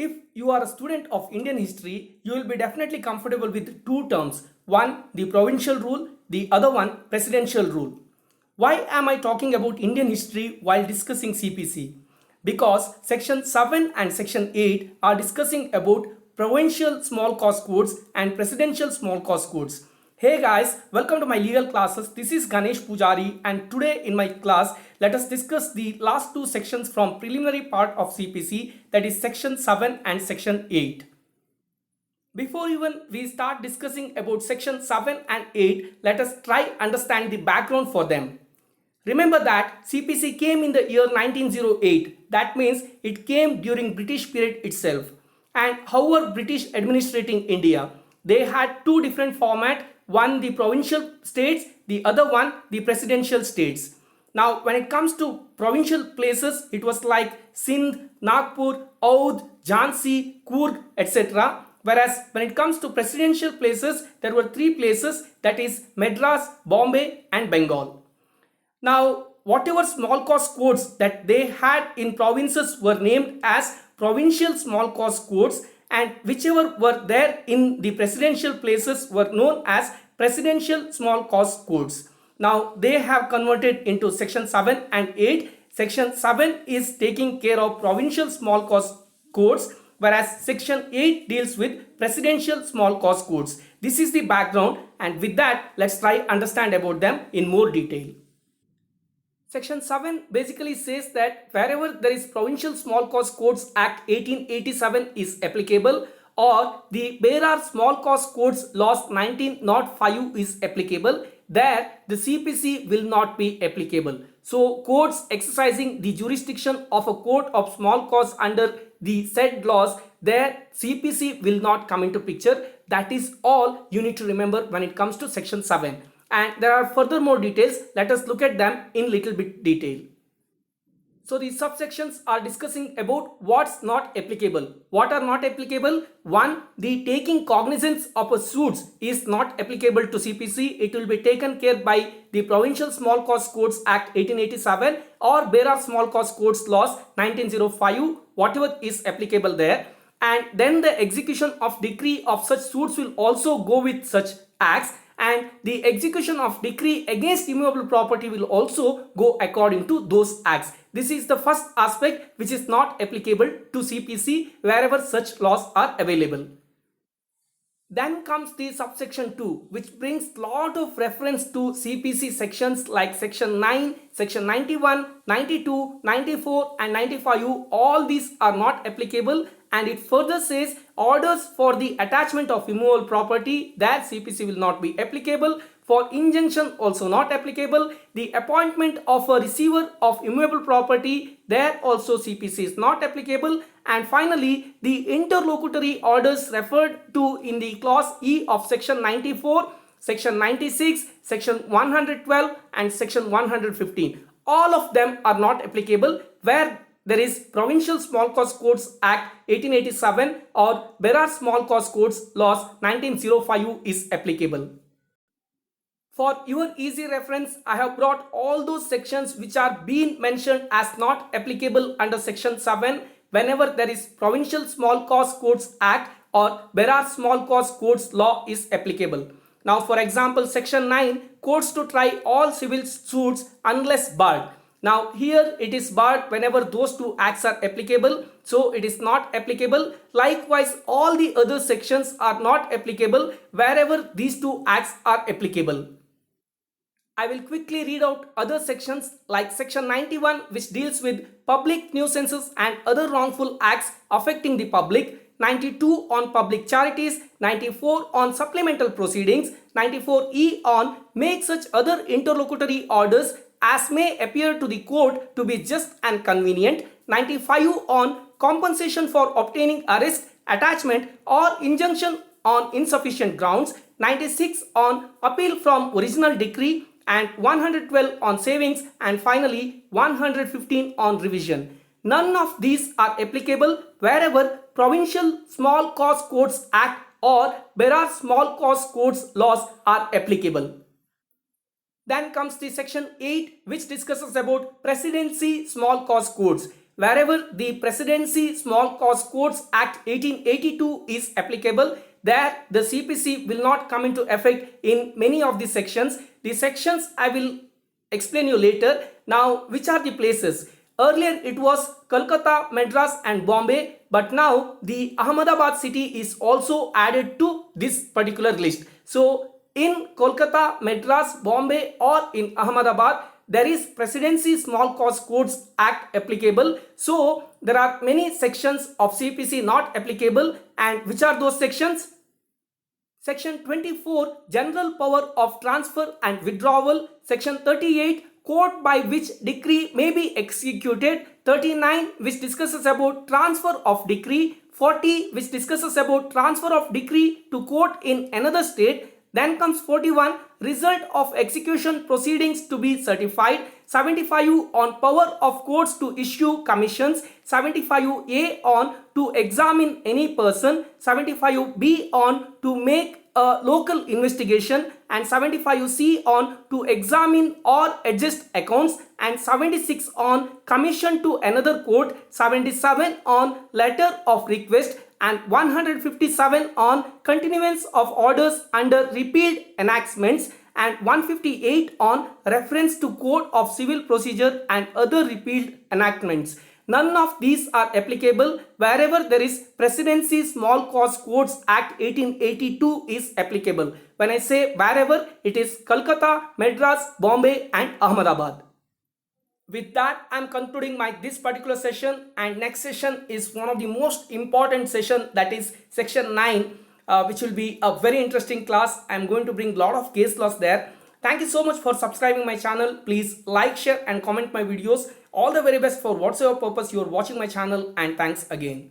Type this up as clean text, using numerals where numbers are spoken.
If you are a student of Indian history, you will be definitely comfortable with two terms. One, the provincial rule, the other one, presidential rule. Why am I talking about Indian history while discussing CPC? Because section 7 and section 8 are discussing about provincial small cause codes and presidential small cause codes. Hey guys, welcome to my legal classes. This is Ganesh Pujari, and today in my class let us discuss the last two sections from preliminary part of CPC, that is section 7 and section 8. Before even we start discussing about section 7 and 8, let us try understand the background for them. Remember that CPC came in the year 1908. That means it came during British period itself. And how were British administrating India? They had two different formats. One the provincial states, the other one the presidential states. Now when it comes to provincial places, it was like Sindh, Nagpur, Oudh, Jhansi, Coorg, etc. Whereas when it comes to presidential places, there were three places, that is Madras, Bombay and Bengal. Now, whatever small cause codes that they had in provinces were named as provincial small cause codes, and whichever were there in the presidential places were known as presidential small cause codes. Now, they have converted into section 7 and 8. Section 7 is taking care of provincial small cause codes, whereas section 8 deals with presidential small cause codes. This is the background, and with that, let's try understand about them in more detail. Section 7 basically says that wherever there is Provincial Small Cause Codes Act 1887 is applicable, or the Berar Small Cause Codes Laws 1905 is applicable, there the CPC will not be applicable. So courts exercising the jurisdiction of a court of small cause under the said laws, there CPC will not come into picture. That is all you need to remember when it comes to section 7. And there are further more details. Let us look at them in little bit detail. So these subsections are discussing about what's not applicable. What are not applicable? One, the taking cognizance of a suits is not applicable to CPC. It will be taken care by the Provincial Small Cause Codes Act 1887 or Berar Small Cause Codes Laws 1905, whatever is applicable there. And then the execution of decree of such suits will also go with such acts, and the execution of decree against immovable property will also go according to those acts. This is the first aspect which is not applicable to CPC wherever such laws are available. Then comes the subsection 2, which brings lot of reference to CPC sections like section 9, section 91, 92, 94 and 95. All these are not applicable, and it further says orders for the attachment of immovable property, that CPC will not be applicable. For injunction also not applicable. The appointment of a receiver of immovable property, there also CPC is not applicable. And finally, the interlocutory orders referred to in the clause E of section 94, section 96, section 112 and section 115. All of them are not applicable where there is Provincial Small Cause Codes Act 1887 or Berar Small Cause Codes Laws 1905 is applicable. For your easy reference, I have brought all those sections which are being mentioned as not applicable under section 7 whenever there is Provincial Small Cause Codes Act or Berar Small Cause Codes Law is applicable. Now for example, section 9, courts to try all civil suits unless barred. Now here it is barred whenever those two acts are applicable, so it is not applicable. Likewise, all the other sections are not applicable wherever these two acts are applicable. I will quickly read out other sections like section 91, which deals with public nuisances and other wrongful acts affecting the public, 92 on public charities, 94 on supplemental proceedings, 94E on make such other interlocutory orders as may appear to the court to be just and convenient, 95 on compensation for obtaining arrest, attachment or injunction on insufficient grounds, 96 on appeal from original decree, and 112 on savings, and finally 115 on revision. None of these are applicable wherever Provincial Small Cause Codes Act or Berar Small Cause Codes Laws are applicable. Then comes the section 8, which discusses about presidency small cause codes. wherever the Presidency Small Cause Courts Act 1882 is applicable, there the CPC will not come into effect in many of the sections. The sections I will explain you later. Now, which are the places? Earlier it was Kolkata, Madras and Bombay, but now the Ahmedabad city is also added to this particular list. So in Kolkata, Madras, Bombay or in Ahmedabad, there is Presidency Small Cause Courts Act applicable. So there are many sections of CPC not applicable, and which are those sections? Section 24, General Power of Transfer and Withdrawal. Section 38, Court by which decree may be executed. 39, which discusses about transfer of decree. 40, which discusses about transfer of decree to court in another state. Then comes 41, result of execution proceedings to be certified. 75 on power of courts to issue commissions. 75A on to examine any person. 75B on to make a local investigation, and 75C on to examine or adjust accounts, and 76 on commission to another court. 77 on letter of request, and 157 on continuance of orders under repealed enactments, and 158 on reference to Code of Civil Procedure and other repealed enactments. None of these are applicable wherever there is Presidency Small Cause Courts Act 1882 is applicable. When I say wherever, it is Kolkata, Madras, Bombay and Ahmedabad. With that, I am concluding this particular session, and next session is one of the most important session, that is section 9, which will be a very interesting class. I am going to bring a lot of case laws there. Thank you so much for subscribing my channel. Please like, share and comment my videos. All the very best for whatsoever purpose you are watching my channel, and thanks again.